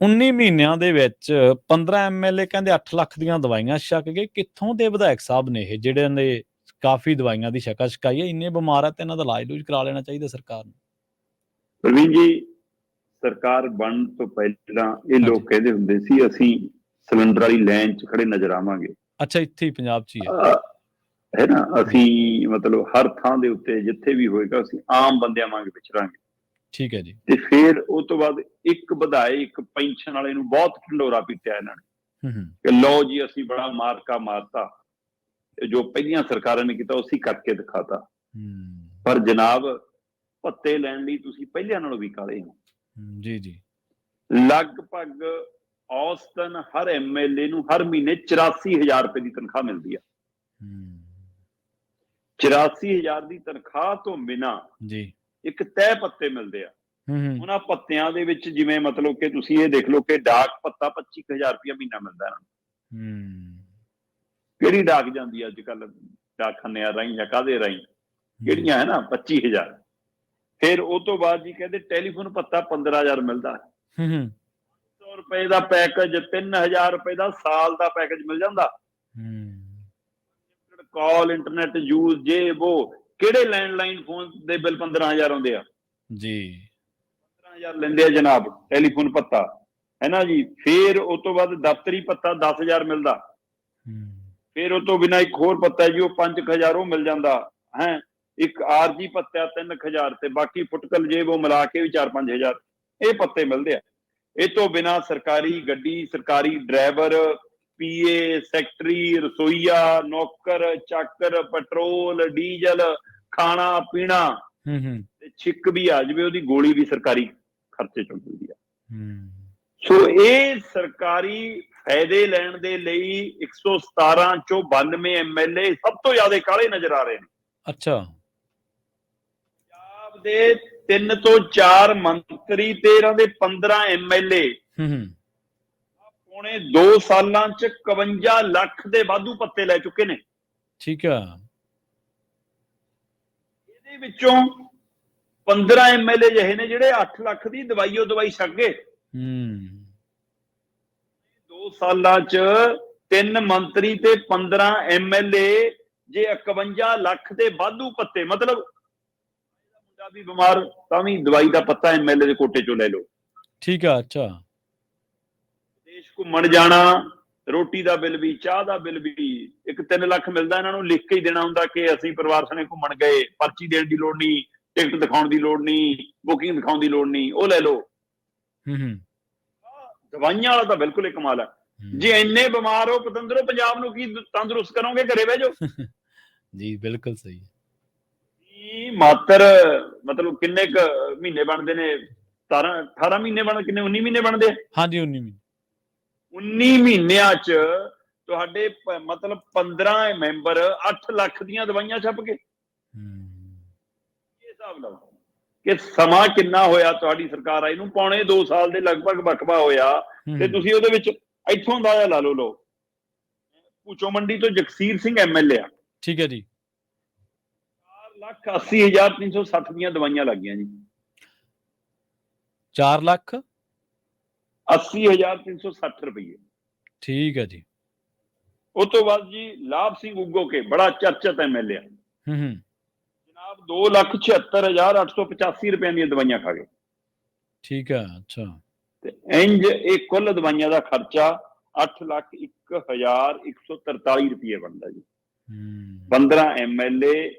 19 ਮਹੀਨਿਆਂ ਦੇ ਵਿੱਚ 15 ਐਮਐਲਏ ਕਹਿੰਦੇ 8 ਲੱਖ ਦੀਆਂ ਦਵਾਈਆਂ ਛਕ ਗਏ। ਕਿੱਥੋਂ ਦੇ ਵਿਧਾਇਕ ਸਾਹਿਬ ਨੇ ਇਹ, ਜਿਹੜੇ ਨੇ ਕਾਫੀ ਦਵਾਈਆਂ ਦੀ ਸ਼ਕਲ ਛਕਾਈ ਹੈ? ਇੰਨੇ ਬਿਮਾਰ ਆ ਤੇ ਇਹਨਾਂ ਦਾ ਇਲਾਜ ਲੂਜ ਕਰਾ ਲੈਣਾ ਚਾਹੀਦਾ ਸਰਕਾਰ ਨੂੰ। ਪ੍ਰਵੀਨ ਜੀ, ਸਰਕਾਰ ਬਣਨ ਤੋਂ ਪਹਿਲਾਂ ਇਹ ਲੋਕ ਕਹਿੰਦੇ ਹੁੰਦੇ ਸੀ ਅਸੀਂ ਸਿਲੰਡਰ ਵਾਲੀ ਲਾਈਨ 'ਚ ਖੜੇ ਨਜ਼ਰ ਆਵਾਂਗੇ। ਅੱਛਾ, ਇੱਥੇ ਹੀ ਪੰਜਾਬ 'ਚ ਹੀ ਹੈ ਨਾ, ਅਸੀਂ ਮਤਲਬ ਹਰ ਥਾਂ ਦੇ ਉੱਤੇ ਜਿੱਥੇ ਵੀ ਹੋਏਗਾ ਅਸੀਂ ਆਮ ਬੰਦਿਆਂ ਵਾਂਗ ਵਿਚਰਾਂਗੇ। ਠੀਕ ਹੈ ਜੀ। ਤੇ ਫਿਰ ਉਸ ਤੋਂ ਬਾਅਦ ਇੱਕ ਵਿਧਾਇਕ ਪੈਨਸ਼ਨ ਵਾਲੇ ਨੂੰ ਬਹੁਤ ਢੰਡੋਰਾ ਪੀਟਿਆ ਇਹਨਾਂ ਨੇ ਕਿ ਲਓ ਜੀ ਅਸੀਂ ਬੜਾ ਮਾਰਕਾ ਮਾਰਤਾ, ਜੋ ਪਹਿਲੀਆਂ ਸਰਕਾਰਾਂ ਨੇ ਕੀਤਾ ਉਸੇ ਕਰਕੇ ਦਿਖਾਤਾ। ਪਰ ਜਨਾਬ, ਭੱਤੇ ਲੈਣ ਲਈ ਤੁਸੀਂ ਪਹਿਲਿਆਂ ਨਾਲੋਂ ਵੀ ਕਾਲੇ ਹੋ। ਜੀ ਜੀ। ਲਗਭਗ ਔਸਤਨ ਹਰ ਐਮਐਲਏ ਨੂੰ ਹਰ ਮਹੀਨੇ 84,000 ਰੁਪਏ ਦੀ ਤਨਖਾਹ ਮਿਲਦੀ ਆ। 84,000 ਦੀ ਤਨਖਾਹ ਤੋਂ ਬਿਨਾਂ ਜੀ ਇੱਕ ਤੈਅ ਪੱਤੇ ਮਿਲਦੇ ਆ। ਉਹਨਾਂ ਪੱਤਿਆਂ ਦੇ ਵਿੱਚ ਜਿਵੇਂ ਮਤਲਬ ਕਿ ਤੁਸੀਂ ਇਹ ਦੇਖ ਲਓ ਕਿ ਡਾਕ ਪੱਤਾ 25,000 ਰੁਪਇਆ ਮਹੀਨਾ ਮਿਲਦਾ ਇਹਨਾਂ ਨੂੰ। ਕਿਹੜੀ ਡਾਕ ਜਾਂਦੀ ਆ ਅੱਜ ਕੱਲ ਡਾਕਖਾਨਿਆਂ ਰਾਹੀਂ ਜਾਂ ਕਾਹਦੇ ਰਾਹੀਂ, ਕਿਹੜੀਆਂ ਹੈ ਨਾ 25,000। ਫਿਰ ਉਹ ਤੋਂ ਬਾਅਦ ਜੀ ਕਹਿੰਦੇ ਟੈਲੀਫੋਨ ਪੱਤਾ 15,000 ਮਿਲਦਾ। 100 ਰੁਪਏ ਦਾ ਪੈਕੇਜ, 3,000 ਰੁਪਏ ਦਾ ਸਾਲ ਦਾ ਪੈਕੇਜ ਮਿਲ ਜਾਂਦਾ। ਕਾਲ, ਇੰਟਰਨੈਟ ਯੂਜ਼, ਜੇ ਉਹ ਕਿਹੜੇ ਲੈਂਡਲਾਈਨ ਫੋਨ ਦੇ ਬਿੱਲ 15,000 ਆਉਂਦੇ ਆ ਜੀ। 15,000 ਲੈਂਦੇ ਆ ਜਨਾਬ ਟੈਲੀਫੋਨ ਪੱਤਾ, ਹੈ ਨਾ ਜੀ। ਫਿਰ ਉਸ ਤੋਂ ਬਾਅਦ ਦਫ਼ਤਰੀ ਪੱਤਾ 10,000 ਮਿਲਦਾ। ਫਿਰ ਉਹ ਤੋਂ ਬਿਨਾਂ ਇੱਕ ਹੋਰ ਪੱਤਾ ਜੀ, ਉਹ 5,000 ਉਹ ਮਿਲ ਜਾਂਦਾ ਹੈ। ਇੱਕ ਆਰਜੀ ਪੱਤਾ 3,000 ਤੇ ਬਾਕੀ ਫੁਟਕਲ ਜੇਬ ਉਹ ਮਿਲਾ ਕੇ ਵੀ 4-5,000 ਇਹ ਪੱਤੇ ਮਿਲਦੇ ਆ। ਇਹ ਤੋਂ ਬਿਨਾਂ ਸਰਕਾਰੀ ਗੱਡੀ, ਸਰਕਾਰੀ ਡਰਾਈਵਰ, ਪੀਏ, ਸੈਕਟਰੀ, ਰਸੋਈਆ, ਨੌਕਰ, ਚਾਕਰ, ਪੈਟਰੋਲ, ਡੀਜ਼ਲ, ਖਾਣਾ ਪੀਣਾ ਤੇ ਛਿੱਕ ਵੀ ਆ ਜਾਵੇ ਉਹਦੀ ਗੋਲੀ ਵੀ ਸਰਕਾਰੀ ਖਰਚੇ ਚੋਂ ਮਿਲਦੀ ਆ। ਸੋ ਇਹ ਸਰਕਾਰੀ ਫਾਇਦੇ ਲੈਣ ਦੇ ਲਈ 117 ਚੋਂ 92 ਐਮਐਲਏ ਸਭ ਤੋਂ ਜ਼ਿਆਦਾ ਕਾਲੇ ਨਜ਼ਰ ਆ ਰਹੇ ਨੇ। ਅੱਛਾ, ਪੰਜਾਬ ਦੇ 3 ਤੋਂ 4 ਮੰਤਰੀ ਤੇ ਇਹਨਾਂ ਦੇ 15 ਐਮਐਲਏ ਪੌਣੇ 2 ਸਾਲਾਂ ਚ 51 ਲੱਖ ਦੇ ਵਾਧੂ ਪੱਤੇ ਲੈ ਚੁੱਕੇ ਨੇ। ਠੀਕ ਆ। ਇਹਦੇ ਵਿੱਚੋਂ 15 ਐਮਐਲਏ ਜਿਹੇ ਨੇ ਜਿਹੜੇ 8 ਲੱਖ ਦੀ ਦਵਾਈ ਛਕ ਗਏ। 2 ਸਾਲਾਂ ਚ 3 ਮੰਤਰੀ ਤੇ 15 ਐਮਐਲਏ ਜੇ 51 ਲੱਖ ਦੇ ਵਾਧੂ ਪੱਤੇ, ਮਤਲਬ ਮੁੰਡਾ ਵੀ ਬਿਮਾਰ ਤਾਂ ਵੀ ਦਵਾਈ ਦਾ ਪੱਤਾ ਐਮਐਲਏ ਦੇ ਕੋਟੇ ਚੋਂ ਲੈ ਲਓ। ਠੀਕ ਆ। ਅੱਛਾ, ਦੇਸ਼ ਘੁੰਮਣ ਜਾਣਾ, ਰੋਟੀ ਦਾ ਬਿੱਲ ਵੀ, ਚਾਹ ਦਾ ਬਿੱਲ ਵੀ, ਇੱਕ 3 ਲੱਖ ਮਿਲਦਾ ਇਹਨਾਂ ਨੂੰ, ਲਿਖ ਕੇ ਹੀ ਦੇਣਾ ਹੁੰਦਾ ਕਿ ਅਸੀਂ ਪਰਿਵਾਰ ਸਣੇ ਘੁੰਮਣ ਗਏ, ਪਰਚੀ ਦੇਣ ਦੀ ਲੋੜ ਨਹੀਂ, ਟਿਕਟ ਦਿਖਾਉਣ ਦੀ ਲੋੜ ਨਹੀਂ, ਬੁਕਿੰਗ ਦਿਖਾਉਣ ਦੀ ਲੋੜ ਨਹੀਂ, ਉਹ ਲੈ ਲਓ। ਦਵਾਈਆਂ ਵਾਲਾ ਤਾਂ ਬਿਲਕੁਲ ਹੀ ਕਮਾਲ ਹੈ। ਜੇ ਇੰਨੇ ਬਿਮਾਰ ਹੋ ਪਤੰਦਰੋ, ਪੰਜਾਬ ਨੂੰ ਕੀ ਤੰਦਰੁਸਤ ਕਰੋਗੇ? ਘਰੇ ਬਹਿ ਜਾਓ। ਜੀ ਬਿਲਕੁਲ ਸਹੀ। ਮਾਤਰ ਮਤਲਬ ਕਿੰਨੇ ਕੁ ਮਹੀਨੇ ਬਣਦੇ ਨੇ? 18 ਮਹੀਨੇ ਬਣ, ਕਿੰਨੇ 19 ਮਹੀਨੇ ਬਣਦੇ ਆ? ਹਾਂਜੀ 19 ਮਹੀਨੇ। 19 ਮਹੀਨਿਆਂ ਚ ਤੁਹਾਡੇ ਮਤਲਬ 15 ਮੈਂਬਰ 8 ਲੱਖ ਦੀਆਂ ਦਵਾਈਆਂ ਛਪ ਕੇ। ਇਹ ਹਿਸਾਬ ਲਾਓ ਕਿ ਸਮਾਂ ਕਿੰਨਾ ਹੋਇਆ ਤੁਹਾਡੀ ਸਰਕਾਰ ਆਈ ਨੂੰ, ਪੌਣੇ 2 ਸਾਲ ਦੇ ਲਗਭਗ ਵਕਫਾ ਹੋਇਆ। ਤੇ ਤੁਸੀਂ ਉਹਦੇ ਵਿੱਚ ਇੱਥੋਂ ਅੰਦਾਜ਼ਾ ਲਾ ਲਓ। ਭੂਚੋ ਮੰਡੀ ਤੋਂ ਜਗਸੀਰ ਸਿੰਘ ਐਮਐਲਏ ਆ। ਠੀਕ ਹੈ ਜੀ। 4,80,360 ਦੀਆਂ ਦਵਾਈਆਂ ਲੱਗ ਗਈਆਂ ਜੀ। 4,80,360 ਰੁਪਏ। ਠੀਕ ਹੈ ਜੀ। ਉਸ ਤੋਂ ਬਾਅਦ ਜੀ ਲਾਭ ਸਿੰਘ ਉਗੋਕੇ, ਬੜਾ ਚਰਚਿਤ ਐਮਐਲਏ ਆ। ਜਨਾਬ 2,76,885 ਰੁਪਏ ਦੀਆਂ ਦਵਾਈਆਂ ਖਾ ਗਏ। ਠੀਕ ਹੈ। ਅੱਛਾ। ਤੇ ਇੰਜ ਇਹ ਕੁੱਲ ਦਵਾਈਆਂ ਦਾ ਖਰਚਾ 8,01,143 ਰੁਪਏ ਬਣਦਾ ਜੀ। 15 ਐਮਐਲਏ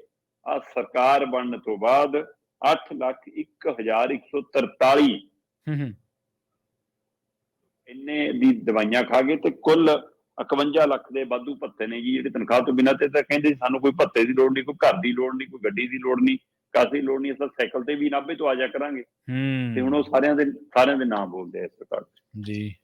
ਆ ਸਰਕਾਰ ਬਣਨ ਤੋਂ ਬਾਅਦ 8,01,143 ਇੰਨੇ ਦੀ ਦਵਾਈਆਂ ਖਾ ਗਏ। ਤੇ ਕੁੱਲ 51 ਲੱਖ ਦੇ ਵਾਧੂ ਭੱਤੇ ਨੇ ਜੀ, ਜਿਹੜੇ ਤਨਖਾਹ ਤੋਂ ਬਿਨਾਂ। ਤੇ ਤਾਂ ਕਹਿੰਦੇ ਸਾਨੂੰ ਕੋਈ ਭੱਤੇ ਦੀ ਲੋੜ ਨਹੀਂ, ਕੋਈ ਘਰ ਦੀ ਲੋੜ ਨਹੀਂ, ਕੋਈ ਗੱਡੀ ਦੀ ਲੋੜ ਨਹੀਂ, ਕਾਸੀ ਲੋੜ ਨਹੀਂ, ਅਸੀਂ ਸਾਈਕਲ ਤੇ ਵੀ ਨਾਭੇ ਤੋਂ ਆ ਜਾ ਕਰਾਂਗੇ। ਤੇ ਹੁਣ ਉਹ ਸਾਰਿਆਂ ਦੇ ਨਾਮ ਬੋਲਦੇ ਆ ਸਰਕਾਰ ਜੀ।